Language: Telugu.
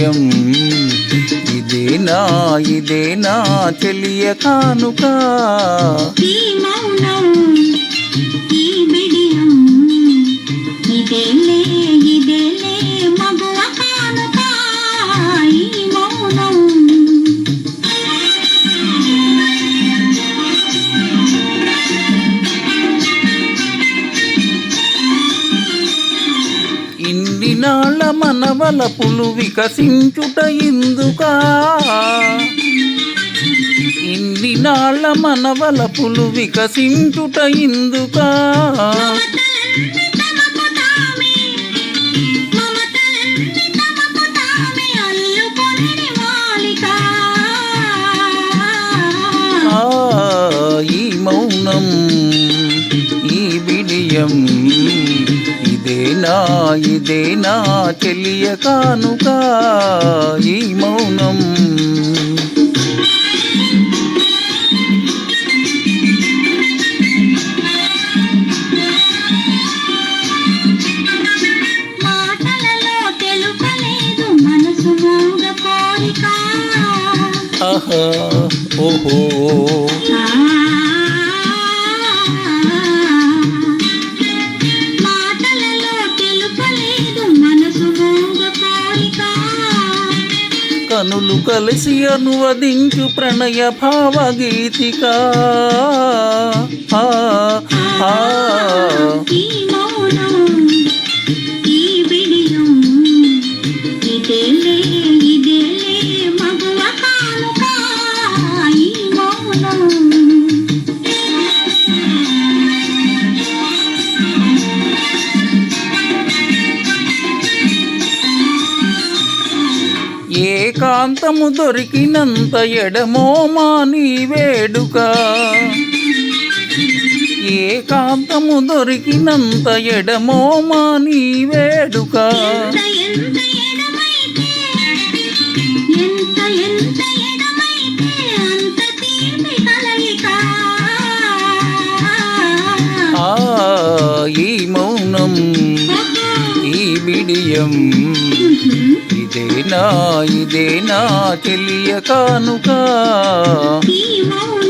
బిడియం ఇదేనా చెలియ కానుక ఈ మౌనం ఈ బిడియం ఇదేలే మగువ కానుక ఈ మౌనం ఇన్ని నాళ్ళ మనవలపులు వికసించుట ఇందుకా ఇన్ని నాళ్ళ మనవలపులు వికసించుట ఇందుకా ఈ మౌనం ఈ బిడియం ఇదేనా చెలియ కానుక ఈ మౌనం మాటలలో తెలుపలేదు మనసు మూగ కోరిక ఆహా ఓహో మాటలలో తెలుపలేదు మనసు మూగ కోరిక కనులు కలిసి అనువదించు ప్రణయ భావగీతిక ఈ మౌనం ఈ బిడియం ఇదేలే మగువ కానుక ఈ మౌనం ఏకాంతము దొరికినంత ఎడమో మాని వేడుక ఏకాంతము దొరికినంత ఎడమో మాని వేడుక ఎంత ఎడమైతే అంత తీపి కలయిక ఈ మౌనం ఈ బిడియం ఇదేనా చెలియ కానుక ఈ మౌనం